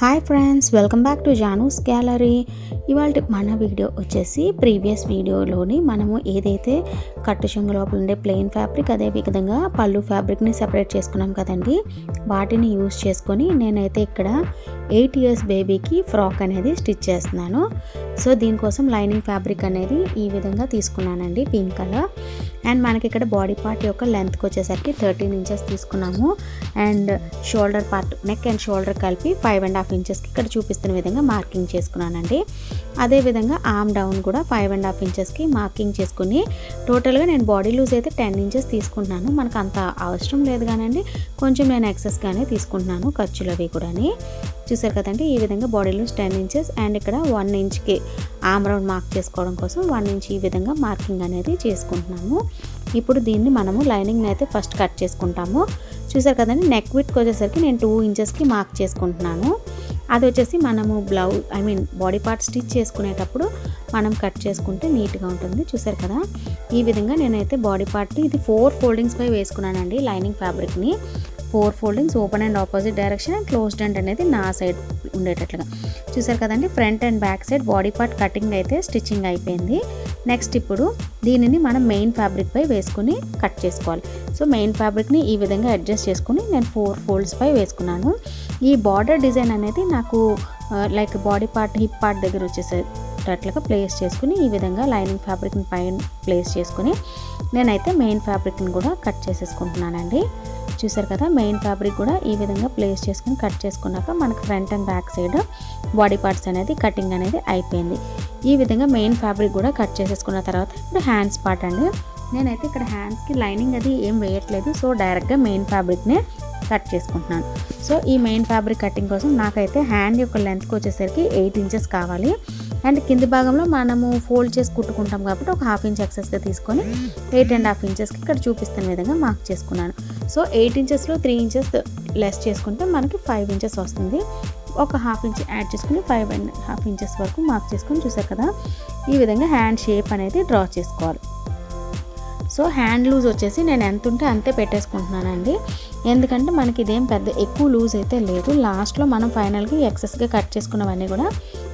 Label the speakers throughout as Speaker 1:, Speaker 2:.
Speaker 1: Hi friends, welcome back to Janu's gallery. ఇవాళ మన video వచ్చేసి ప్రీవియస్ వీడియోలోని మనము ఏదైతే కట్టు చెంగు లోపల ఉండే ప్లెయిన్ ఫ్యాబ్రిక్, అదే విధంగా పళ్ళు ఫ్యాబ్రిక్ని సెపరేట్ చేసుకున్నాం కదండి, వాటిని యూజ్ చేసుకొని నేనైతే ఇక్కడ 8 years బేబీకి ఫ్రాక్ అనేది స్టిచ్ చేస్తున్నాను. సో దీనికోసం లైనింగ్ ఫ్యాబ్రిక్ అనేది ఈ విధంగా తీసుకున్నానండి, పింక్ కలర్. అండ్ మనకి ఇక్కడ బాడీ పార్ట్ యొక్క లెంత్కి వచ్చేసరికి 13 inches తీసుకున్నాము. And shoulder part, neck and shoulder కలిపి 5.5 inchesకి ఇక్కడ చూపిస్తున్న విధంగా మార్కింగ్ చేసుకున్నానండి. అదేవిధంగా ఆర్మ్ డౌన్ కూడా 5.5 inchesకి మార్కింగ్ చేసుకుని టోటల్గా నేను బాడీ లూజ్ అయితే 10 inches తీసుకుంటున్నాను. మనకు అంత అవసరం లేదు కానండి, కొంచెం నేను ఎక్సెస్గానే తీసుకుంటున్నాను, ఖర్చులు అవి కూడా. చూసారు కదండి, ఈ విధంగా బాడీ లూజ్ 10 inches అండ్ ఇక్కడ 1 inchకి ఆర్మ్ రౌండ్ మార్క్ చేసుకోవడం కోసం 1 inch ఈ విధంగా మార్కింగ్ అనేది చేసుకుంటున్నాము. ఇప్పుడు దీన్ని మనము లైనింగ్ని అయితే ఫస్ట్ కట్ చేసుకుంటాము. చూసారు కదండి, నెక్ విడ్త్కి వచ్చేసరికి నేను 2 inchesకి మార్క్ చేసుకుంటున్నాను. అది వచ్చేసి మనము బాడీ పార్ట్ స్టిచ్ చేసుకునేటప్పుడు మనం కట్ చేసుకుంటే నీట్గా ఉంటుంది. చూసారు కదా, ఈ విధంగా నేనైతే బాడీ పార్ట్ ఇది 4 foldings పై వేసుకున్నానండి లైనింగ్ ఫ్యాబ్రిక్ని. 4 foldings, open and opposite direction and closed and అనేది నా సైడ్ ఉండేటట్లుగా. చూసారు కదండి, front and back side body part cutting అయితే స్టిచ్చింగ్ అయిపోయింది. నెక్స్ట్ ఇప్పుడు దీనిని మనం మెయిన్ ఫ్యాబ్రిక్ పై వేసుకుని కట్ చేసుకోవాలి. సో మెయిన్ ఫ్యాబ్రిక్ని ఈ విధంగా అడ్జస్ట్ చేసుకుని నేను 4 folds పై వేసుకున్నాను. ఈ బార్డర్ డిజైన్ అనేది నాకు like body part hip part దగ్గర వచ్చేసేటట్లుగా ప్లేస్ చేసుకుని ఈ విధంగా లైనింగ్ ఫ్యాబ్రిక్ని పైన ప్లేస్ చేసుకుని నేనైతే మెయిన్ ఫ్యాబ్రిక్ని కూడా కట్ చేసేసుకుంటున్నానండి. చూసారు కదా, మెయిన్ ఫ్యాబ్రిక్ కూడా ఈ విధంగా ప్లేస్ చేసుకుని కట్ చేసుకున్నాక మనకు front and back side body parts అనేది కటింగ్ అనేది అయిపోయింది. ఈ విధంగా మెయిన్ ఫ్యాబ్రిక్ కూడా కట్ చేసేసుకున్న తర్వాత ఇప్పుడు హ్యాండ్స్ పార్ట్ అండి. నేనైతే ఇక్కడ హ్యాండ్స్కి లైనింగ్ అది ఏం వేయట్లేదు, సో డైరెక్ట్గా మెయిన్ ఫ్యాబ్రిక్నే కట్ చేసుకుంటున్నాను. సో ఈ మెయిన్ ఫ్యాబ్రిక్ కటింగ్ కోసం నాకైతే హ్యాండ్ యొక్క లెంత్కి వచ్చేసరికి 8 inches కావాలి. అండ్ కింది భాగంలో మనము ఫోల్డ్ చేసి కుట్టుకుంటాం కాబట్టి ఒక 1/2 inch ఎక్సెస్గా తీసుకొని 8.5 inchesకి ఇక్కడ చూపిస్తున్న విధంగా మార్క్ చేసుకున్నాను. సో 8 inchesలో 3 inches లెస్ చేసుకుంటే మనకి 5 inches వస్తుంది. ఒక 1/2 inch యాడ్ చేసుకుని 5.5 inches వరకు మార్క్ చేసుకొని చూసారు కదా, ఈ విధంగా హ్యాండ్ షేప్ అనేది డ్రా చేసుకోవాలి. సో హ్యాండ్ లూజ్ వచ్చేసి నేను ఎంత ఉంటే అంతే పెట్టేసుకుంటున్నానండి, ఎందుకంటే మనకి ఇదేం పెద్ద ఎక్కువ లూజ్ అయితే లేదు. లాస్ట్లో మనం ఫైనల్గా ఎక్సెస్గా కట్ చేసుకున్నవన్నీ కూడా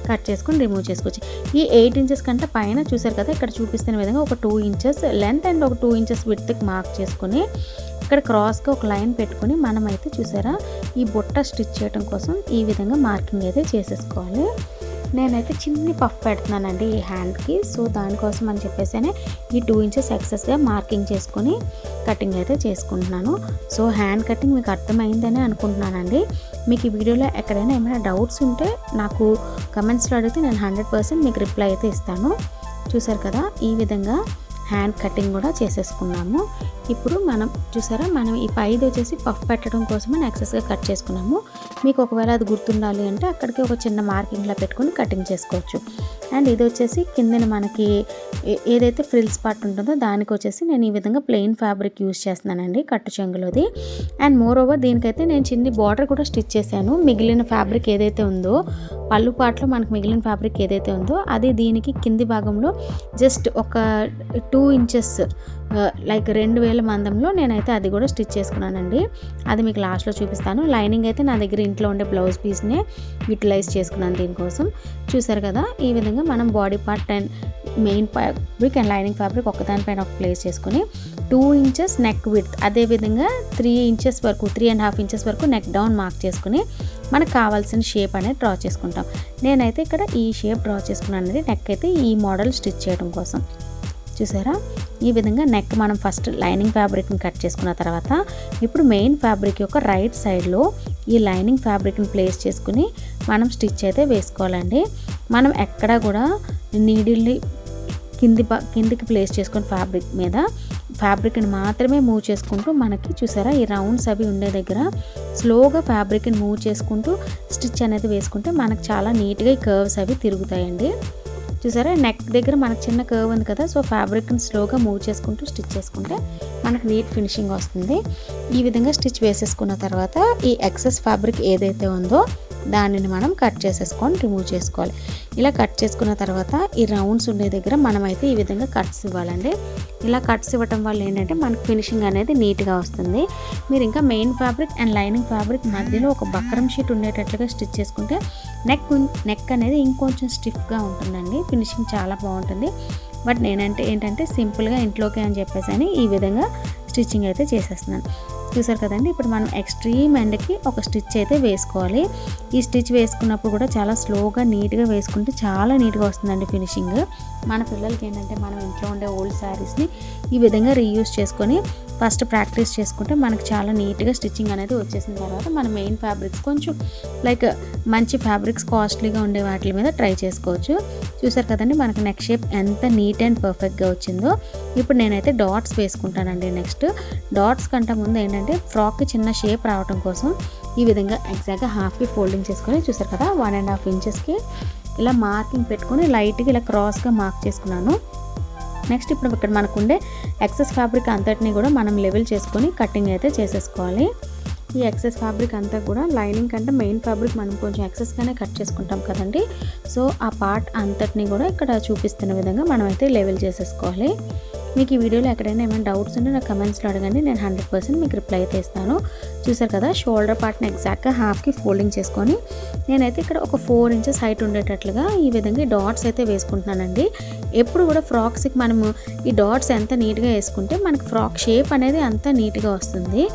Speaker 1: కట్ చేసుకుని రిమూవ్ చేసుకోవచ్చు. ఈ 8 inches కంటే పైన చూసారు కదా, ఇక్కడ చూపిస్తున్న విధంగా ఒక 2 inches లెంత్ అండ్ ఒక 2 inches విడ్త్కి మార్క్ చేసుకుని ఇక్కడ క్రాస్గా ఒక లైన్ పెట్టుకుని మనమైతే చూసారా ఈ బుట్ట స్టిచ్ చేయడం కోసం ఈ విధంగా మార్కింగ్ అయితే చేసేసుకోవాలి. నేనైతే చిన్ని పఫ్ పెడుతున్నానండి ఈ హ్యాండ్కి, సో దానికోసం అని చెప్పేసి ఈ 2 inches ఎక్సెస్గా మార్కింగ్ చేసుకొని కటింగ్ అయితే చేసుకుంటున్నాను. సో హ్యాండ్ కటింగ్ మీకు అర్థమైందని అనుకుంటున్నానండి. మీకు ఈ వీడియోలో ఎక్కడైనా ఏమైనా డౌట్స్ ఉంటే నాకు కమెంట్స్లో అడిగితే నేను 100% మీకు రిప్లై అయితే ఇస్తాను. చూసారు కదా, ఈ విధంగా హ్యాండ్ కటింగ్ కూడా చేసేసుకున్నాము. ఇప్పుడు మనం చూసారా, మనం ఈ పైది వచ్చేసి పఫ్ పెట్టడం కోసమని ఎక్సెస్గా కట్ చేసుకున్నాము. మీకు ఒకవేళ అది గుర్తుండాలి అంటే అక్కడికి ఒక చిన్న మార్కింగ్లా పెట్టుకొని కటింగ్ చేసుకోవచ్చు. అండ్ ఇది వచ్చేసి కిందన మనకి ఏదైతే ఫ్రిల్స్ పార్ట్ ఉంటుందో దానికి వచ్చేసి నేను ఈ విధంగా ప్లెయిన్ ఫ్యాబ్రిక్ యూజ్ చేస్తున్నానండి, కట్టు చెంగులోది. అండ్ మోర్ ఓవర్ దీనికైతే నేను చిన్ని బార్డర్ కూడా స్టిచ్ చేశాను. మిగిలిన ఫ్యాబ్రిక్ ఏదైతే ఉందో, పళ్ళు పార్ట్లో మనకు మిగిలిన ఫ్యాబ్రిక్ ఏదైతే ఉందో అది దీనికి కింది భాగంలో జస్ట్ ఒక 2 inches లైక్ 2000 మందంలో నేనైతే అది కూడా స్టిచ్ చేసుకున్నానండి. అది మీకు లాస్ట్లో చూపిస్తాను. లైనింగ్ అయితే నా దగ్గర ఇంట్లో ఉండే బ్లౌజ్ పీస్నే యూటిలైజ్ చేసుకున్నాను దీనికోసం. చూసారు కదా, ఈ విధంగా మనం body part and main fabric and lining fabric ఒకదానిపైన ఒక ప్లేస్ చేసుకుని 2 inches నెక్ విడ్త్, అదేవిధంగా 3 inches వరకు 3.5 inches వరకు నెక్ డౌన్ మార్క్ చేసుకుని మనకు కావాల్సిన షేప్ అనేది డ్రా చేసుకుంటాం. నేనైతే ఇక్కడ ఈ షేప్ డ్రా చేసుకున్నానండి నెక్ అయితే ఈ మోడల్ స్టిచ్ చేయడం కోసం. చూసారా, ఈ విధంగా నెక్ మనం ఫస్ట్ లైనింగ్ ఫ్యాబ్రిక్ని కట్ చేసుకున్న తర్వాత ఇప్పుడు మెయిన్ ఫ్యాబ్రిక్ యొక్క రైట్ సైడ్లో ఈ లైనింగ్ ఫ్యాబ్రిక్ని ప్లేస్ చేసుకుని మనం స్టిచ్ అయితే వేసుకోవాలండి. మనం ఎక్కడా కూడా నీడిల్ని కిందికి ప్లేస్ చేసుకొని ఫ్యాబ్రిక్ మీద ఫ్యాబ్రిక్ని మాత్రమే మూవ్ చేసుకుంటూ మనకి చూసారా ఈ రౌండ్స్ అవి ఉండే దగ్గర స్లోగా ఫ్యాబ్రిక్ని మూవ్ చేసుకుంటూ స్టిచ్ అనేది వేసుకుంటే మనకు చాలా నీట్గా ఈ కర్వ్స్ అవి తిరుగుతాయండి. చూసారా, నెక్ దగ్గర మనకు చిన్న కర్వ్ ఉంది కదా, సో ఫ్యాబ్రిక్ని స్లోగా మూవ్ చేసుకుంటూ స్టిచ్ చేసుకుంటే మనకు నీట్ ఫినిషింగ్ వస్తుంది. ఈ విధంగా స్టిచ్ వేసేసుకున్న తర్వాత ఈ ఎక్సెస్ ఫ్యాబ్రిక్ ఏదైతే ఉందో దానిని మనం కట్ చేసేసుకొని రిమూవ్ చేసుకోవాలి. ఇలా కట్ చేసుకున్న తర్వాత ఈ రౌండ్స్ ఉండే దగ్గర మనమైతే ఈ విధంగా కట్స్ ఇవ్వాలండి. ఇలా కట్స్ ఇవ్వటం వల్ల ఏంటంటే మనకు ఫినిషింగ్ అనేది నీట్గా వస్తుంది. మీరు ఇంకా main fabric and lining fabric మధ్యలో ఒక బక్రం షీట్ ఉండేటట్లుగా స్టిచ్ చేసుకుంటే నెక్ అనేది ఇంకొంచెం స్టిఫ్గా ఉంటుందండి. ఫినిషింగ్ చాలా బాగుంటుంది. బట్ నేనంటే ఏంటంటే సింపుల్గా ఇంట్లోకి అని చెప్పేసి అని ఈ విధంగా స్టిచ్చింగ్ అయితే చేసేస్తున్నాను. చూసారు కదండి. ఇప్పుడు మనం ఎక్స్ట్రీమ్ ఎండ్కి ఒక స్టిచ్ అయితే వేసుకోవాలి. ఈ స్టిచ్ వేసుకున్నప్పుడు కూడా చాలా స్లోగా నీట్గా వేసుకుంటే చాలా నీట్గా వస్తుందండి ఫినిషింగ్. మన పిల్లలకి ఏంటంటే మనం ఇంట్లో ఉండే ఓల్డ్ శారీస్ని ఈ విధంగా రీయూజ్ చేసుకొని ఫస్ట్ ప్రాక్టీస్ చేసుకుంటే మనకు చాలా నీట్గా స్టిచ్చింగ్ అనేది వచ్చేసిన తర్వాత మన మెయిన్ ఫ్యాబ్రిక్స్ కొంచెం లైక్ మంచి ఫ్యాబ్రిక్స్ కాస్ట్లీగా ఉండే వాటి మీద ట్రై చేసుకోవచ్చు. చూసారు కదండి మనకు నెక్ షేప్ ఎంత నీట్ అండ్ పర్ఫెక్ట్గా వచ్చిందో. ఇప్పుడు నేనైతే డాట్స్ వేసుకుంటానండి. నెక్స్ట్ డాట్స్ కంటే ముందు ఏంటంటే ఫ్రాక్కి చిన్న షేప్ రావడం కోసం ఈ విధంగా ఎగ్జాక్ట్గా హాఫ్కి ఫోల్డింగ్ చేసుకొని చూసారు కదా 1.5 ఇంచెస్కి ఇలా మార్కింగ్ పెట్టుకొని లైట్గా ఇలా క్రాస్గా మార్క్ చేసుకున్నాను. నెక్స్ట్ ఇప్పుడు ఇక్కడ మనకుండే ఎక్సెస్ ఫ్యాబ్రిక్ అంతటిని కూడా మనం లెవెల్ చేసుకొని కటింగ్ అయితే చేసేసుకోవాలి. ఈ ఎక్సెస్ ఫ్యాబ్రిక్ అంతా కూడా లైనింగ్ కంటే మెయిన్ ఫ్యాబ్రిక్ మనం కొంచెం ఎక్సెస్గానే కట్ చేసుకుంటాం కదండి. సో ఆ పార్ట్ అంతటిని కూడా ఇక్కడ చూపిస్తున్న విధంగా మనం అయితే లెవెల్ చేసేసుకోవాలి. మీకు ఈ వీడియోలో ఎక్కడైనా ఏమైనా డౌట్స్ ఉంటే నా కమెంట్స్లో అడగండి, నేను 100% మీకు రిప్లై అయితే ఇస్తాను. చూసారు కదా షోల్డర్ పార్ట్ని ఎగ్జాక్ట్గా హాఫ్కి ఫోల్డింగ్ చేసుకొని నేనైతే ఇక్కడ ఒక 4 ఇంచెస్ హైట్ ఉండేటట్లుగా ఈ విధంగా డాట్స్ అయితే వేసుకుంటున్నానండి. ఎప్పుడు కూడా ఫ్రాక్స్కి మనము ఈ డాట్స్ ఎంత నీట్గా వేసుకుంటే మనకి ఫ్రాక్ షేప్ అనేది అంత నీట్గా వస్తుంది.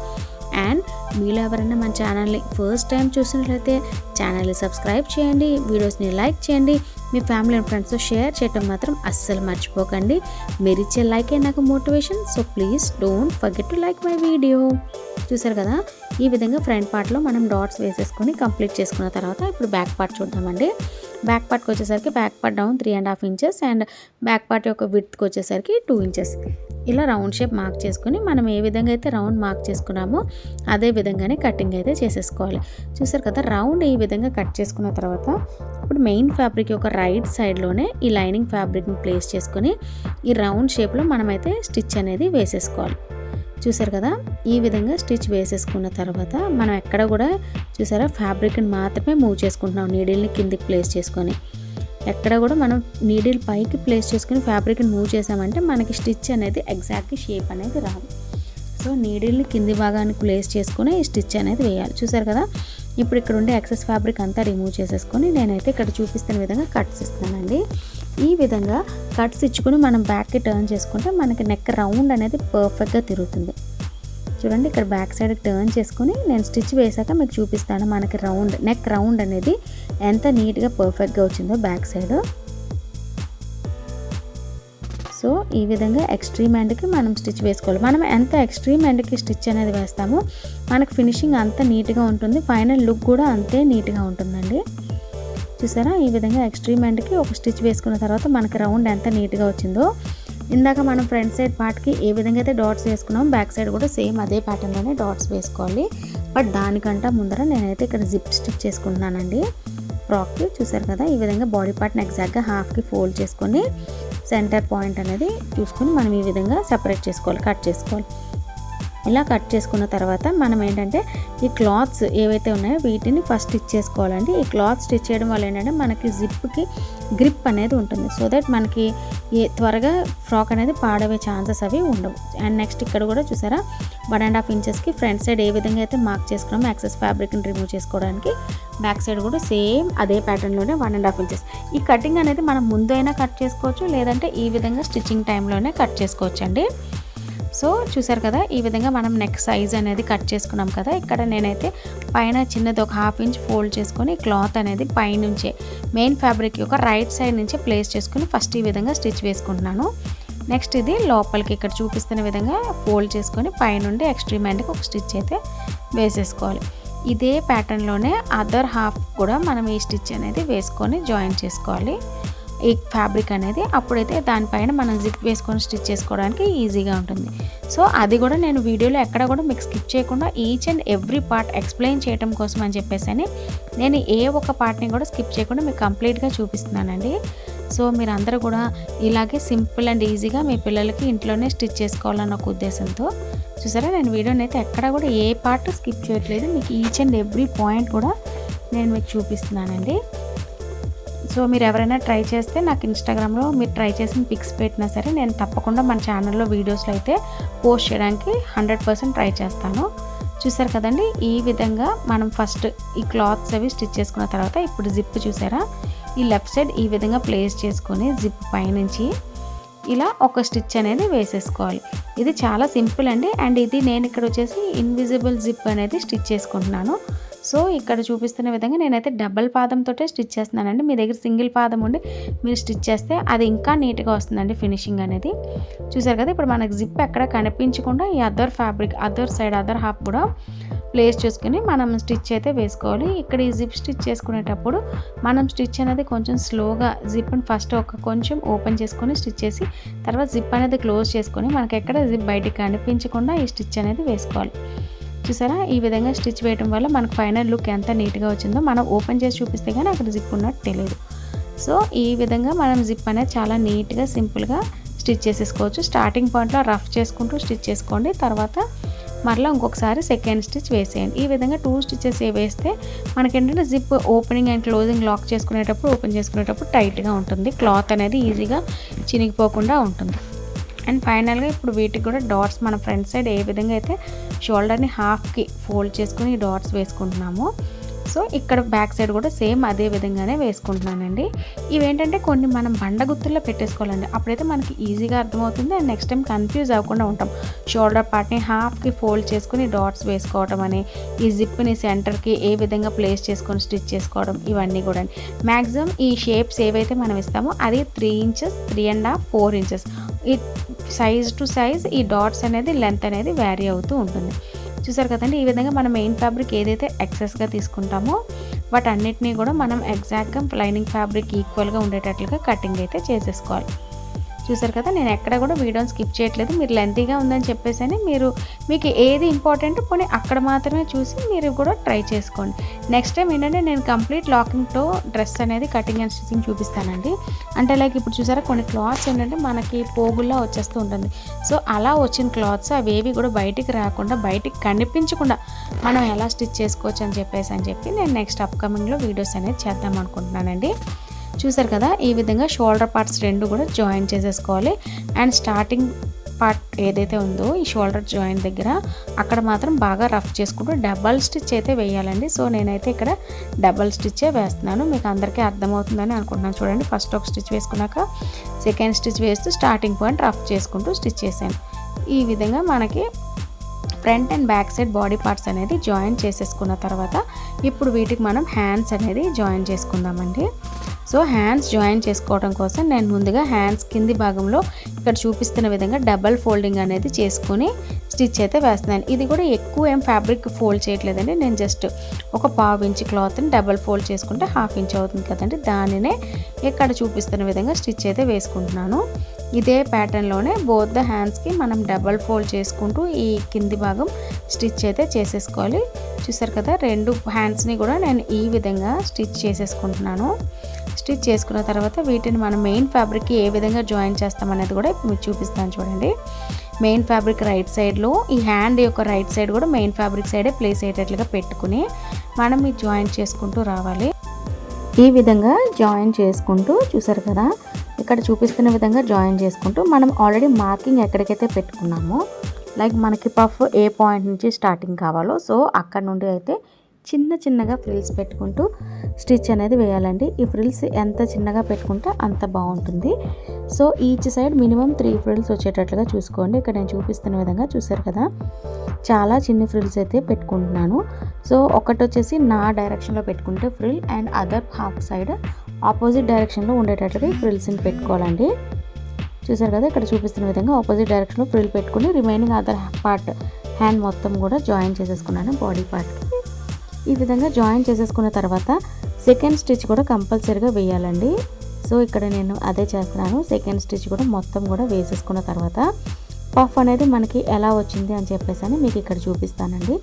Speaker 1: అండ్ మీలో ఎవరైనా మన ఛానల్ని ఫస్ట్ టైం చూసినట్లయితే ఛానల్ని సబ్స్క్రైబ్ చేయండి, వీడియోస్ని లైక్ చేయండి, మీ ఫ్యామిలీ అండ్ ఫ్రెండ్స్తో షేర్ చేయటం మాత్రం అస్సలు మర్చిపోకండి. మీరు ఇచ్చే లైకే నాకు motivation. So please don't forget to like my video. చూసారు కదా ఈ విధంగా ఫ్రంట్ పార్ట్లో మనం డాట్స్ వేసేసుకొని కంప్లీట్ చేసుకున్న తర్వాత ఇప్పుడు బ్యాక్ పార్ట్ చూద్దామండి. బ్యాక్ పార్ట్కి వచ్చేసరికి back part down 3.5 inches and back part యొక్క విడ్త్కి వచ్చేసరికి 2 ఇంచెస్ ఇలా రౌండ్ షేప్ మార్క్ చేసుకుని మనం ఏ విధంగా అయితే రౌండ్ మార్క్ చేసుకున్నామో అదే విధంగానే కటింగ్ అయితే చేసేసుకోవాలి. చూసారు కదా రౌండ్ ఈ విధంగా కట్ చేసుకున్న తర్వాత ఇప్పుడు మెయిన్ ఫ్యాబ్రిక్ యొక్క రైట్ సైడ్లోనే ఈ లైనింగ్ ఫ్యాబ్రిక్ని ప్లేస్ చేసుకొని ఈ రౌండ్ షేప్లో మనమైతే స్టిచ్ అనేది వేసేసుకోవాలి. చూసారు కదా ఈ విధంగా స్టిచ్ వేసేసుకున్న తర్వాత మనం ఎక్కడ కూడా చూసారా ఫ్యాబ్రిక్ని మాత్రమే మూవ్ చేసుకుంటున్నాం. నీడిల్ని కిందికి ప్లేస్ చేసుకొని ఎక్కడ కూడా మనం నీడిల్ పైకి ప్లేస్ చేసుకుని ఫ్యాబ్రిక్ని మూవ్ చేసామంటే మనకి స్టిచ్ అనేది ఎగ్జాక్ట్లీ షేప్ అనేది రాదు. సో నీడిల్ని కింది భాగానికి ప్లేస్ చేసుకుని ఈ స్టిచ్ అనేది వేయాలి. చూసారు కదా ఇప్పుడు ఇక్కడ ఉండే ఎక్సెస్ ఫ్యాబ్రిక్ అంతా రిమూవ్ చేసేసుకొని నేనైతే ఇక్కడ చూపిస్తున్న విధంగా కట్స్ ఇస్తానండి. ఈ విధంగా కట్స్ ఇచ్చుకొని మనం బ్యాక్కి టర్న్ చేసుకుంటే మనకి నెక్ రౌండ్ అనేది పర్ఫెక్ట్గా తిరుగుతుంది. చూడండి ఇక్కడ బ్యాక్ సైడ్కి టర్న్ చేసుకొని నేను స్టిచ్ వేసాక మీకు చూపిస్తాను మనకి నెక్ రౌండ్ అనేది ఎంత నీట్గా పర్ఫెక్ట్గా వచ్చిందో బ్యాక్ సైడ్. సో ఈ విధంగా ఎక్స్ట్రీమ్ ఎండ్కి మనం స్టిచ్ వేసుకోవాలి. మనం ఎంత ఎక్స్ట్రీమ్ ఎండ్కి స్టిచ్ అనేది వేస్తామో మనకు ఫినిషింగ్ అంత నీట్గా ఉంటుంది, ఫైనల్ లుక్ కూడా అంతే నీట్గా ఉంటుందండి. చూసారా ఈ విధంగా ఎక్స్ట్రీమ్ ఎండ్కి ఒక స్టిచ్ వేసుకున్న తర్వాత మనకి రౌండ్ ఎంత నీట్గా వచ్చిందో. ఇందాక మనం ఫ్రంట్ సైడ్ పార్ట్కి ఏ విధంగా అయితే డాట్స్ వేసుకున్నాం బ్యాక్ సైడ్ కూడా సేమ్ అదే ప్యాటర్న్లోనే డాట్స్ వేసుకోవాలి. బట్ దానికంటే ముందర నేనైతే ఇక్కడ జిప్ స్టిచ్ చేసుకుంటున్నానండి ఫ్రాక్కి. చూసారు కదా ఈ విధంగా బాడీ పార్ట్ని ఎగ్జాక్ట్గా హాఫ్కి ఫోల్డ్ చేసుకొని సెంటర్ పాయింట్ అనేది చూసుకొని మనం ఈ విధంగా సెపరేట్ చేసుకోవాలి, కట్ చేసుకోవాలి. ఇలా కట్ చేసుకున్న తర్వాత మనం ఏంటంటే ఈ క్లాత్స్ ఏవైతే ఉన్నాయో వీటిని ఫస్ట్ స్టిచ్ చేసుకోవాలండి. ఈ క్లాత్ స్టిచ్ చేయడం వల్ల ఏంటంటే మనకి జిప్కి గ్రిప్ అనేది ఉంటుంది. సో దట్ మనకి త్వరగా ఫ్రాక్ అనేది పాడవే ఛాన్సెస్ అవి ఉండవు. అండ్ నెక్స్ట్ ఇక్కడ కూడా చూసారా 1.5 ఇంచెస్కి ఫ్రంట్ సైడ్ ఏ విధంగా అయితే మార్క్ చేసుకున్నామో ఎక్సెస్ ఫ్యాబ్రిక్ని రిమూవ్ చేసుకోవడానికి బ్యాక్ సైడ్ కూడా సేమ్ అదే ప్యాటర్న్లోనే 1.5 ఇంచెస్. ఈ కటింగ్ అనేది మనం ముందు అయినా కట్ చేసుకోవచ్చు, లేదంటే ఈ విధంగా స్టిచ్చింగ్ టైంలోనే కట్ చేసుకోవచ్చు అండి. సో చూసారు కదా ఈ విధంగా మనం నెక్ సైజ్ అనేది కట్ చేసుకున్నాం కదా. ఇక్కడ నేనైతే పైన చిన్నది ఒక 1/2 ఇంచ్ ఫోల్డ్ చేసుకొని క్లాత్ అనేది పైనుంచే మెయిన్ ఫ్యాబ్రిక్ యొక్క రైట్ సైడ్ నుంచే ప్లేస్ చేసుకుని ఫస్ట్ ఈ విధంగా స్టిచ్ వేసుకుంటున్నాను. నెక్స్ట్ ఇది లోపలికి ఇక్కడ చూపిస్తున్న విధంగా ఫోల్డ్ చేసుకొని పైనుండి ఎక్స్ట్రీమ్ ఎండ్కి ఒక స్టిచ్ అయితే వేసేసుకోవాలి. ఇదే ప్యాటర్న్లోనే అదర్ హాఫ్ కూడా మనం ఈ స్టిచ్ అనేది వేసుకొని జాయిన్ చేసుకోవాలి ఈ ఫ్యాబ్రిక్ అనేది. అప్పుడైతే దానిపైన మనం జిప్ వేసుకొని స్టిచ్ చేసుకోవడానికి ఈజీగా ఉంటుంది. సో అది కూడా నేను వీడియోలో ఎక్కడ కూడా మీకు స్కిప్ చేయకుండా each and every part explain చేయడం కోసం అని చెప్పేసి నేను ఏ ఒక్క పార్ట్ని కూడా స్కిప్ చేయకుండా మీకు కంప్లీట్గా చూపిస్తున్నానండి. సో మీరు అందరూ కూడా ఇలాగే సింపుల్ అండ్ ఈజీగా మీ పిల్లలకి ఇంట్లోనే స్టిచ్ చేసుకోవాలన్న ఒక ఉద్దేశంతో చూసారా నేను వీడియోని అయితే ఎక్కడ కూడా ఏ పార్ట్ స్కిప్ చేయట్లేదు. మీకు ఈచ్ అండ్ ఎవ్రీ పాయింట్ కూడా నేను మీకు చూపిస్తున్నానండి. సో మీరు ఎవరైనా ట్రై చేస్తే నాకు ఇన్స్టాగ్రామ్లో మీరు ట్రై చేసిన పిక్స్ పెట్టినా సరే నేను తప్పకుండా మన ఛానల్లో వీడియోస్లో అయితే పోస్ట్ చేయడానికి 100% ట్రై చేస్తాను. చూసారు కదండి, ఈ విధంగా మనం ఫస్ట్ ఈ క్లాత్స్ అవి స్టిచ్ చేసుకున్న తర్వాత ఇప్పుడు జిప్ చూసారా, ఈ లెఫ్ట్ సైడ్ ఈ విధంగా ప్లేస్ చేసుకొని జిప్ పైనుంచి ఇలా ఒక స్టిచ్ అనేది వేసేసుకోవాలి. ఇది చాలా సింపుల్ అండి. అండ్ ఇది నేను ఇక్కడ వచ్చేసి ఇన్విజిబుల్ జిప్ అనేది స్టిచ్ చేసుకుంటున్నాను. సో ఇక్కడ చూపిస్తున్న విధంగా నేనైతే డబల్ పాదంతో స్టిచ్ చేస్తున్నానండి. మీ దగ్గర సింగిల్ పాదం ఉండి మీరు స్టిచ్ చేస్తే అది ఇంకా నీట్గా వస్తుందండి ఫినిషింగ్ అనేది. చూసారు కదా, ఇప్పుడు మనకు జిప్ ఎక్కడ కనిపించకుండా ఈ other fabric other side other half కూడా ప్లేస్ చేసుకుని మనం స్టిచ్ అయితే వేసుకోవాలి. ఇక్కడ ఈ జిప్ స్టిచ్ చేసుకునేటప్పుడు మనం స్టిచ్ అనేది కొంచెం స్లోగా జిప్ని ఫస్ట్ కొంచెం ఓపెన్ చేసుకొని స్టిచ్ చేసి తర్వాత జిప్ అనేది క్లోజ్ చేసుకొని మనకి ఎక్కడ జిప్ బయటికి కనిపించకుండా ఈ స్టిచ్ అనేది వేసుకోవాలి. చూసారా, ఈ విధంగా స్టిచ్ వేయడం వల్ల మనకు ఫైనల్ లుక్ ఎంత నీట్గా వచ్చిందో మనం ఓపెన్ చేసి చూపిస్తే కానీ అక్కడ జిప్ ఉన్నట్టు తెలియదు. సో ఈ విధంగా మనం జిప్ అనేది చాలా నీట్గా సింపుల్గా స్టిచ్ చేసేసుకోవచ్చు. స్టార్టింగ్ పాయింట్లో రఫ్ చేసుకుంటూ స్టిచ్ చేసుకోండి, తర్వాత మరలా ఇంకొకసారి సెకండ్ స్టిచ్ వేసేయండి. ఈ విధంగా 2 స్టిచెస్ వేస్తే మనకేంటంటే zip opening and closing lock చేసుకునేటప్పుడు ఓపెన్ చేసుకునేటప్పుడు టైట్గా ఉంటుంది, క్లాత్ అనేది ఈజీగా చినిగిపోకుండా ఉంటుంది. అండ్ ఫైనల్గా ఇప్పుడు వీటికి కూడా డాట్స్ మన ఫ్రంట్ సైడ్ ఏ విధంగా అయితే షోల్డర్ని హాఫ్కి ఫోల్డ్ చేసుకుని ఈ డాట్స్ వేసుకుంటున్నాము, సో ఇక్కడ బ్యాక్ సైడ్ కూడా సేమ్ అదే విధంగానే వేసుకుంటున్నానండి. ఇవేంటంటే కొన్ని మనం బండ గుర్తుల్లో పెట్టేసుకోవాలండి, అప్పుడైతే మనకి ఈజీగా అర్థమవుతుంది. అండ్ నెక్స్ట్ టైం కన్ఫ్యూజ్ అవ్వకుండా ఉంటాం. షోల్డర్ పార్ట్ని హాఫ్కి ఫోల్డ్ చేసుకుని డాట్స్ వేసుకోవడం అని, ఈ జిప్ని సెంటర్కి ఏ విధంగా ప్లేస్ చేసుకొని స్టిచ్ చేసుకోవడం, ఇవన్నీ కూడా మ్యాక్సిమం ఈ షేప్స్ ఏవైతే మనం ఇస్తామో అది 3 ఇంచెస్ 3.5 4 ఇంచెస్ ఈ సైజ్ టు సైజ్ ఈ డాట్స్ అనేది లెంత్ అనేది వ్యారీ అవుతూ ఉంటుంది. చూసారు కదండి, ఈ విధంగా మనం మెయిన్ ఫ్యాబ్రిక్ ఏదైతే ఎక్సెస్గా తీసుకుంటామో వాటన్నిటినీ కూడా మనం ఎగ్జాక్ట్గా లైనింగ్ ఫ్యాబ్రిక్ ఈక్వల్గా ఉండేటట్లుగా కటింగ్ అయితే చేసేసుకోవాలి. చూసారు కదా, నేను ఎక్కడ కూడా వీడియోని స్కిప్ చేయట్లేదు. మీరు లెంతీగా ఉందని చెప్పేసి మీకు ఏది ఇంపార్టెంట్ పోనీ అక్కడ మాత్రమే చూసి మీరు కూడా ట్రై చేసుకోండి. నెక్స్ట్ టైం ఏంటంటే నేను కంప్లీట్ లాకింగ్తో డ్రెస్ అనేది కటింగ్ అండ్ స్టిచింగ్ చూపిస్తానండి. అంటే లైక్ ఇప్పుడు చూసారా కొన్ని క్లాత్స్ ఏంటంటే మనకి పోగుల్లో వచ్చేస్తూ ఉంటుంది. సో అలా వచ్చిన క్లాత్స్ అవేవి కూడా బయటికి రాకుండా బయటికి కనిపించకుండా మనం ఎలా స్టిచ్ చేసుకోవచ్చు అని చెప్పి నేను నెక్స్ట్ అప్కమింగ్లో వీడియోస్ అనేది చేద్దాం అనుకుంటున్నానండి. చూసారు కదా, ఈ విధంగా షోల్డర్ పార్ట్స్ 2 కూడా జాయిన్ చేసేసుకోవాలి. అండ్ స్టార్టింగ్ పార్ట్ ఏదైతే ఉందో ఈ షోల్డర్ జాయిన్ దగ్గర అక్కడ మాత్రం బాగా రఫ్ చేసుకుంటూ డబల్ స్టిచ్ అయితే వేయాలండి. సో నేనైతే ఇక్కడ డబల్ స్టిచ్చే వేస్తున్నాను, మీకు అందరికీ అర్థమవుతుందని అనుకుంటున్నాను. చూడండి, ఫస్ట్ ఒక స్టిచ్ వేసుకున్నాక సెకండ్ స్టిచ్ వేస్తూ స్టార్టింగ్ పాయింట్ రఫ్ చేసుకుంటూ స్టిచ్ చేశాను. ఈ విధంగా మనకి front and back side body parts అనేది జాయిన్ చేసేసుకున్న తర్వాత ఇప్పుడు వీటికి మనం హ్యాండ్స్ అనేది జాయిన్ చేసుకుందామండి. సో హ్యాండ్స్ జాయిన్ చేసుకోవడం కోసం నేను ముందుగా హ్యాండ్స్ కింది భాగంలో ఇక్కడ చూపిస్తున్న విధంగా డబల్ ఫోల్డింగ్ అనేది చేసుకొని స్టిచ్ అయితే వేస్తున్నాను. ఇది కూడా ఎక్కువ ఏం ఫ్యాబ్రిక్ ఫోల్డ్ చేయట్లేదండి, నేను జస్ట్ ఒక 1/2 ఇంచ్ క్లాత్ని డబల్ ఫోల్డ్ చేసుకుంటే 1/2 ఇంచ్ అవుతుంది కదండి, దానినే ఇక్కడ చూపిస్తున్న విధంగా స్టిచ్ అయితే వేసుకుంటున్నాను. ఇదే ప్యాటర్న్లోనే బోత్ ద హ్యాండ్స్కి మనం డబల్ ఫోల్డ్ చేసుకుంటూ ఈ కింది భాగం స్టిచ్ అయితే చేసేసుకోవాలి. చూసారు కదా, 2 హ్యాండ్స్ని కూడా నేను ఈ విధంగా స్టిచ్ చేసేసుకుంటున్నాను. స్టిచ్ చేసుకున్న తర్వాత వీటిని మనం మెయిన్ ఫ్యాబ్రిక్కి ఏ విధంగా జాయిన్ చేస్తామనేది కూడా మీకు చూపిస్తాను. చూడండి, మెయిన్ ఫ్యాబ్రిక్ రైట్ సైడ్లో ఈ హ్యాండ్ యొక్క రైట్ సైడ్ కూడా మెయిన్ ఫ్యాబ్రిక్ సైడే ప్లేస్ అయ్యేటట్లుగా పెట్టుకుని మనం ఈ జాయిన్ చేసుకుంటూ రావాలి. ఈ విధంగా జాయిన్ చేసుకుంటూ చూసారు కదా, ఇక్కడ చూపిస్తున్న విధంగా జాయిన్ చేసుకుంటూ మనం ఆల్రెడీ మార్కింగ్ ఎక్కడికైతే పెట్టుకున్నామో లైక్ మనకి పఫ్ ఏ పాయింట్ నుంచి స్టార్టింగ్ కావాలో సో అక్కడ నుండి అయితే చిన్నగా ఫ్రిల్స్ పెట్టుకుంటూ స్టిచ్ అనేది వేయాలండి. ఈ ఫ్రిల్స్ ఎంత చిన్నగా పెట్టుకుంటే అంత బాగుంటుంది. So each side minimum 3 frills వచ్చేటట్లుగా చూసుకోండి. ఇక్కడ నేను చూపిస్తున్న విధంగా చూసారు కదా, చాలా చిన్న ఫ్రిల్స్ అయితే పెట్టుకుంటున్నాను. సో ఒకటి వచ్చేసి నా డైరెక్షన్లో పెట్టుకుంటే frill and other half side opposite డైరెక్షన్లో ఉండేటట్లుగా ఈ ఫ్రిల్స్ని పెట్టుకోవాలండి. చూసారు కదా, ఇక్కడ చూపిస్తున్న విధంగా ఆపోజిట్ డైరెక్షన్లో ఫ్రిల్ పెట్టుకుని రిమైనింగ్ అదర్ పార్ట్ హ్యాండ్ మొత్తం కూడా జాయిన్ చేసేసుకున్నాను బాడీ పార్ట్కి. ఈ విధంగా జాయిన్ చేసేసుకున్న తర్వాత సెకండ్ స్టిచ్ కూడా కంపల్సరీగా వేయాలండి. సో ఇక్కడ నేను అదే చేస్తున్నాను. సెకండ్ స్టిచ్ కూడా మొత్తం కూడా వేసేసుకున్న తర్వాత పఫ్ అనేది మనకి ఎలా వచ్చింది అని చెప్పేసి మీకు ఇక్కడ చూపిస్తానండి.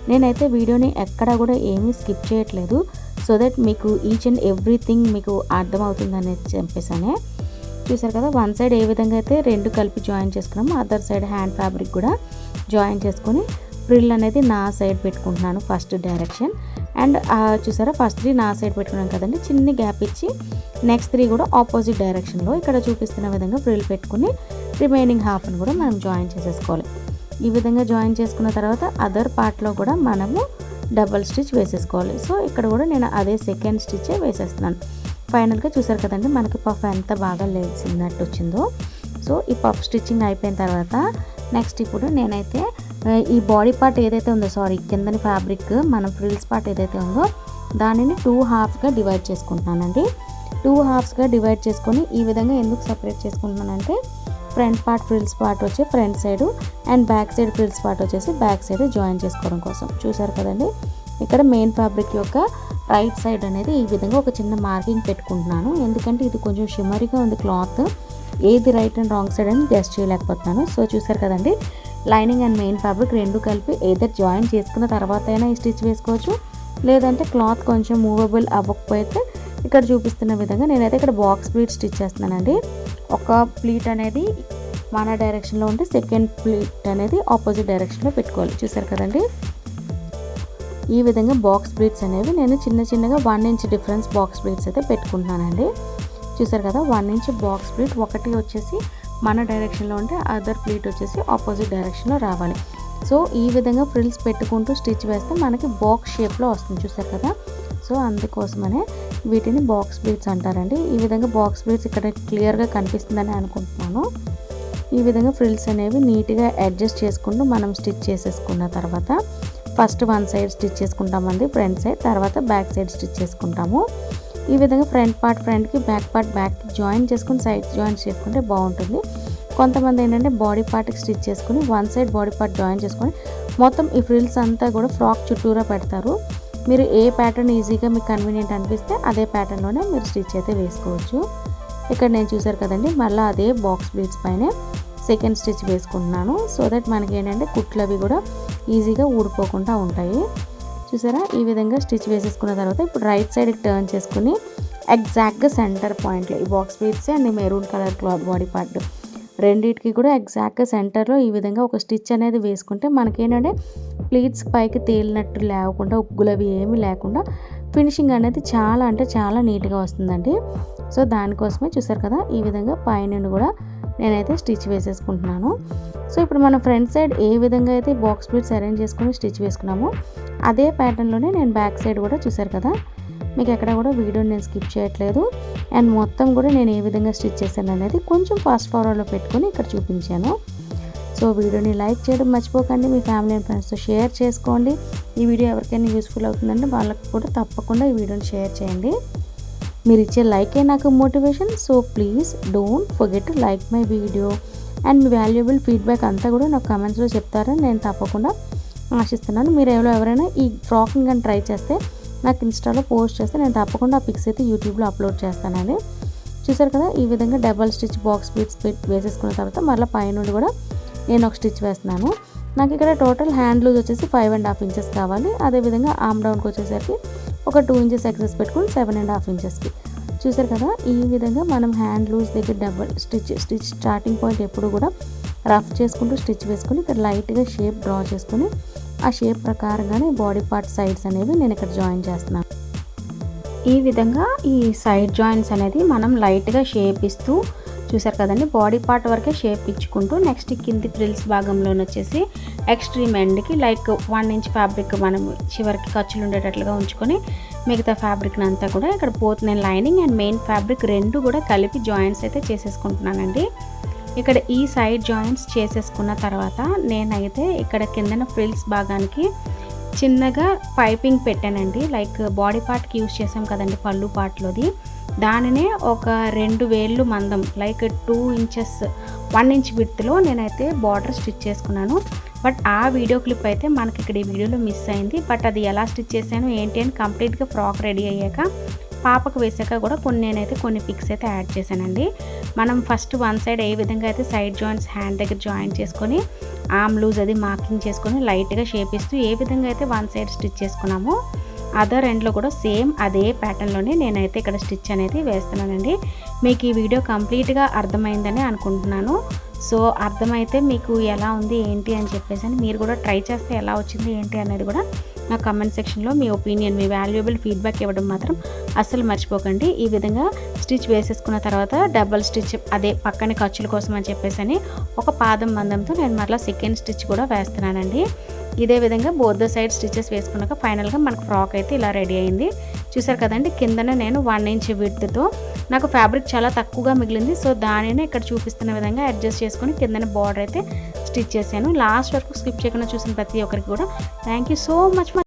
Speaker 1: నేనైతే వీడియోని ఎక్కడా కూడా ఏమీ స్కిప్ చేయట్లేదు, సో దట్ మీకు ఈచ్ అండ్ ఎవ్రీథింగ్ మీకు అర్థమవుతుందని చెప్పేసానే. చూసారు కదా, వన్ సైడ్ ఏ విధంగా అయితే 2 కలిపి జాయిన్ చేసుకున్నాము అదర్ సైడ్ హ్యాండ్ ఫ్యాబ్రిక్ కూడా జాయిన్ చేసుకొని ఫ్రిల్ అనేది నా సైడ్ పెట్టుకుంటున్నాను ఫస్ట్ డైరెక్షన్. అండ్ చూసారా ఫస్ట్ 3 నా సైడ్ పెట్టుకున్నాం కదండి, చిన్ని గ్యాప్ ఇచ్చి నెక్స్ట్ 3 కూడా ఆపోజిట్ డైరెక్షన్లో ఇక్కడ చూపిస్తున్న విధంగా ఫ్రిల్ పెట్టుకుని రిమైనింగ్ హాఫ్ని కూడా మనం జాయిన్ చేసేసుకోవాలి. ఈ విధంగా జాయిన్ చేసుకున్న తర్వాత అదర్ పార్ట్లో కూడా మనము డబల్ స్టిచ్ వేసేసుకోవాలి. సో ఇక్కడ కూడా నేను అదే సెకండ్ స్టిచ్చే వేసేస్తున్నాను. ఫైనల్గా చూసారు కదండి మనకి పఫ్ ఎంత బాగా లేచినట్టు వచ్చిందో. సో ఈ పఫ్ స్టిచ్చింగ్ అయిపోయిన తర్వాత నెక్స్ట్ ఇప్పుడు నేనైతే ఈ బాడీ పార్ట్ ఏదైతే ఉందో, కిందని ఫ్యాబ్రిక్ మనం ఫ్రిల్స్ పార్ట్ ఏదైతే ఉందో దానిని 2 హాఫ్స్గా డివైడ్ చేసుకుంటున్నానండి. 2 హాఫ్స్గా డివైడ్ చేసుకొని ఈ విధంగా ఎందుకు సపరేట్ చేసుకుంటున్నానంటే ఫ్రంట్ పార్ట్ ఫ్రిల్స్ పార్ట్ వచ్చి front side and back side frills part వచ్చేసి బ్యాక్ సైడ్ జాయిన్ చేసుకోవడం కోసం. చూసారు కదండి ఇక్కడ మెయిన్ ఫ్యాబ్రిక్ యొక్క రైట్ సైడ్ అనేది ఈ విధంగా ఒక చిన్న మార్కింగ్ పెట్టుకుంటున్నాను. ఎందుకంటే ఇది కొంచెం షిమ్మరీగా ఉంది క్లాత్, ఏది రైట్ అండ్ రాంగ్ సైడ్ అని గెస్ చేయలేకపోతున్నాను. సో చూసారు కదండి లైనింగ్ అండ్ మెయిన్ ఫ్యాబ్రిక్ రెండు కలిపి ఏదర్ జాయిన్ చేసుకున్న తర్వాత అయినా ఈ స్టిచ్ వేసుకోవచ్చు, లేదంటే క్లాత్ కొంచెం మూవబుల్ అవ్వకపోతే ఇక్కడ చూపిస్తున్న విధంగా నేనైతే ఇక్కడ బాక్స్ ప్లీట్ స్టిచ్ చేస్తున్నానండి. ఒక ప్లీట్ అనేది మన డైరెక్షన్లో ఉంటే సెకండ్ ప్లీట్ అనేది ఆపోజిట్ డైరెక్షన్లో పెట్టుకోవాలి. చూసారు కదండి ఈ విధంగా బాక్స్ ప్లీట్స్ అనేవి నేను చిన్నగా 1 ఇంచ్ డిఫరెన్స్ బాక్స్ ప్లీట్స్ అయితే పెట్టుకుంటున్నానండి. చూసారు కదా 1 ఇంచ్ బాక్స్ ప్లీట్ ఒకటి వచ్చేసి మన డైరెక్షన్లో ఉంటే అదర్ ప్లీట్ వచ్చేసి ఆపోజిట్ డైరెక్షన్లో రావాలి. సో ఈ విధంగా ఫ్రిల్స్ పెట్టుకుంటూ స్టిచ్ వేస్తే మనకి బాక్స్ షేప్లో వస్తుంది. చూసారు కదా సో అందుకోసమనే వీటిని బాక్స్ ప్లీట్స్ అంటారండి. ఈ విధంగా బాక్స్ ప్లీట్స్ ఇక్కడ క్లియర్గా కనిపిస్తుందని అనుకుంటున్నాను. ఈ విధంగా ఫ్రిల్స్ అనేవి నీట్గా అడ్జస్ట్ చేసుకుంటూ మనం స్టిచ్ చేసేసుకున్న తర్వాత ఫస్ట్ 1 సైడ్ స్టిచ్ చేసుకుంటామండి ఫ్రంట్ సైడ్, తర్వాత బ్యాక్ సైడ్ స్టిచ్ చేసుకుంటాము. ఈ విధంగా ఫ్రంట్ పార్ట్ ఫ్రంట్కి, బ్యాక్ పార్ట్ బ్యాక్కి జాయిన్ చేసుకుని సైడ్ జాయిన్ చేసుకుంటే బాగుంటుంది. కొంతమంది ఏంటంటే బాడీ పార్ట్కి స్టిచ్ చేసుకుని 1 సైడ్ బాడీ పార్ట్ జాయిన్ చేసుకొని మొత్తం ఈ ఫ్రిల్స్ అంతా కూడా ఫ్రాక్ చుట్టూరా పెడతారు. మీరు ఏ ప్యాటర్న్ ఈజీగా మీకు కన్వీనియంట్ అనిపిస్తే అదే ప్యాటర్న్లోనే మీరు స్టిచ్ అయితే వేసుకోవచ్చు. ఇక్కడ నేను చూసారు కదండి మళ్ళీ అదే బాక్స్ ప్లీట్స్ పైనే సెకండ్ స్టిచ్ వేసుకుంటున్నాను. సో దట్ మనకి ఏంటంటే కుట్లు అవి కూడా ఈజీగా ఊడిపోకుండా ఉంటాయి. చూసారా ఈ విధంగా స్టిచ్ వేసేసుకున్న తర్వాత ఇప్పుడు రైట్ సైడ్కి టర్న్ చేసుకుని ఎగ్జాక్ట్గా సెంటర్ పాయింట్లో ఈ box pleats and maroon colour cloth body part రెండింటికి కూడా ఎగ్జాక్ట్గా సెంటర్లో ఈ విధంగా ఒక స్టిచ్ అనేది వేసుకుంటే మనకేంటంటే ప్లీట్స్ పైకి తేలినట్టు లేకుండా ఉగ్గులు అవి ఏమీ లేకుండా ఫినిషింగ్ అనేది చాలా అంటే చాలా నీట్గా వస్తుందండి. సో దానికోసమే చూసారు కదా ఈ విధంగా పైనుండి కూడా నేనైతే స్టిచ్ వేసేసుకుంటున్నాను. సో ఇప్పుడు మనం ఫ్రంట్ సైడ్ ఏ విధంగా అయితే బాక్స్ ప్లీట్స్ అరేంజ్ చేసుకుని స్టిచ్ వేసుకున్నామో అదే ప్యాటర్న్లోనే నేను బ్యాక్ సైడ్ కూడా చూసారు కదా మీకు ఎక్కడ కూడా వీడియోని నేను స్కిప్ చేయట్లేదు. అండ్ మొత్తం కూడా నేను ఏ విధంగా స్టిచ్ చేశాను అనేది కొంచెం ఫాస్ట్ ఫార్వర్డ్లో పెట్టుకొని ఇక్కడ చూపించాను. సో వీడియోని లైక్ చేయడం మర్చిపోకండి, మీ ఫ్యామిలీ అండ్ ఫ్రెండ్స్తో షేర్ చేసుకోండి. ఈ వీడియో ఎవరికైనా యూస్ఫుల్ అవుతుందంటే వాళ్ళకి కూడా తప్పకుండా ఈ వీడియోని షేర్ చేయండి. మీరు ఇచ్చే లైకే నాకు motivation. So please don't forget to like my video and me valuable feedback అంతా కూడా నాకు కమెంట్స్లో చెప్తారని నేను తప్పకుండా ఆశిస్తున్నాను. మీరు ఎవరైనా ఈ ఫ్రాకింగ్ అని ట్రై చేస్తే నాకు ఇన్స్టాలో పోస్ట్ చేస్తే నేను తప్పకుండా ఆ పిక్స్ అయితే యూట్యూబ్లో అప్లోడ్ చేస్తానండి. చూసారు కదా ఈ విధంగా డబల్ స్టిచ్ బాక్స్ ప్లీట్స్ వేసేసుకున్న తర్వాత మళ్ళీ పైనుండి కూడా నేను ఒక స్టిచ్ వేస్తున్నాను. నాకు ఇక్కడ టోటల్ హ్యాండ్ లూజ్ వచ్చేసి 5.5 ఇంచెస్ కావాలి. అదేవిధంగా ఆర్మ్ డౌన్కి వచ్చేసరికి ఒక 2 ఇంచెస్ ఎక్సెస్ పెట్టుకుని 7.5 ఇంచెస్కి. చూసారు కదా ఈ విధంగా మనం హ్యాండ్ లూజ్ దగ్గర డబల్ స్టిచ్ స్టార్టింగ్ పాయింట్ ఎప్పుడు కూడా రఫ్ చేసుకుంటూ స్టిచ్ వేసుకొని ఇక్కడ లైట్గా షేప్ డ్రా చేసుకొని ఆ షేప్ ప్రకారంగానే బాడీ పార్ట్ సైడ్స్ అనేవి నేను ఇక్కడ జాయిన్ చేస్తున్నాను. ఈ విధంగా ఈ సైడ్ జాయింట్స్ అనేది మనం లైట్గా షేప్ ఇస్తూ చూసారు కదండి బాడీ పార్ట్ వరకే షేప్ ఇచ్చుకుంటూ నెక్స్ట్ కింది ఫ్రిల్స్ భాగంలోనే వచ్చేసి ఎక్స్ట్రీమ్ ఎండ్కి లైక్ 1 ఇంచ్ ఫ్యాబ్రిక్ మనం చివరికి ఖర్చులు ఉండేటట్లుగా ఉంచుకొని మిగతా ఫ్యాబ్రిక్ని అంతా కూడా ఇక్కడ నేను లైనింగ్ అండ్ మెయిన్ ఫ్యాబ్రిక్ రెండు కూడా కలిపి జాయింట్స్ అయితే చేసేసుకుంటున్నానండి. ఇక్కడ ఈ సైడ్ జాయింట్స్ చేసేసుకున్న తర్వాత నేనైతే ఇక్కడ కిందన ఫ్రిల్స్ భాగానికి చిన్నగా పైపింగ్ పెట్టానండి. లైక్ బాడీ పార్ట్కి యూజ్ చేసాం కదండి పళ్ళు పార్ట్లోది, దానినే ఒక 2 వేళ్ళు మందం లైక్ 2 ఇంచెస్ 1 ఇంచ్ విడ్త్లో నేనైతే బార్డర్ స్టిచ్ చేసుకున్నాను. బట్ ఆ వీడియో క్లిప్ అయితే మనకి ఇక్కడ ఈ వీడియోలో మిస్ అయింది. బట్ అది ఎలా స్టిచ్ చేశాను ఏంటి అని కంప్లీట్గా ఫ్రాక్ రెడీ అయ్యాక పాపకు వేసాక కూడా నేనైతే కొన్ని పిక్స్ అయితే యాడ్ చేశానండి. మనం ఫస్ట్ 1 సైడ్ ఏ విధంగా అయితే సైడ్ జాయింట్స్ హ్యాండ్ దగ్గర జాయిన్ చేసుకొని ఆర్మ్ లూజ్ అది మార్కింగ్ చేసుకొని లైట్గా షేప్ ఇస్తూ ఏ విధంగా అయితే 1 సైడ్ స్టిచ్ చేసుకున్నామో అదర్ ఎండ్లో కూడా సేమ్ అదే ప్యాటర్న్లోనే నేనైతే ఇక్కడ స్టిచ్ అనేది వేస్తున్నానండి. మీకు ఈ వీడియో కంప్లీట్గా అర్థమైందని అనుకుంటున్నాను. సో అర్థమైతే మీకు ఎలా ఉంది ఏంటి అని చెప్పేసి మీరు కూడా ట్రై చేస్తే ఎలా వచ్చింది ఏంటి అనేది కూడా నా కామెంట్ సెక్షన్లో మీ ఒపీనియన్, మీ వాల్యుయబుల్ ఫీడ్బ్యాక్ ఇవ్వడం మాత్రం అస్సలు మర్చిపోకండి. ఈ విధంగా స్టిచ్ వేసేసుకున్న తర్వాత డబల్ స్టిచ్ అదే పక్కన ఖర్చుల కోసం అని చెప్పేసి ఒక పాదం మందంతో నేను మరలా సెకండ్ స్టిచ్ కూడా వేస్తున్నానండి. ఇదే విధంగా బోత్ ద సైడ్ స్టిచెస్ వేసుకున్నాక ఫైనల్గా మనకు ఫ్రాక్ అయితే ఇలా రెడీ అయింది. చూసారు కదండి, కిందనే నేను 1 ఇంచ్ విడ్త్తో నాకు ఫ్యాబ్రిక్ చాలా తక్కువగా మిగిలింది. సో దానినే ఇక్కడ చూపిస్తున్న విధంగా అడ్జస్ట్ చేసుకొని కిందనే బార్డర్ అయితే స్టిచ్ చేశాను. లాస్ట్ వరకు స్కిప్ చేయకుండా చూసిన ప్రతి ఒక్కరికి కూడా థ్యాంక్ యూ సో మచ్.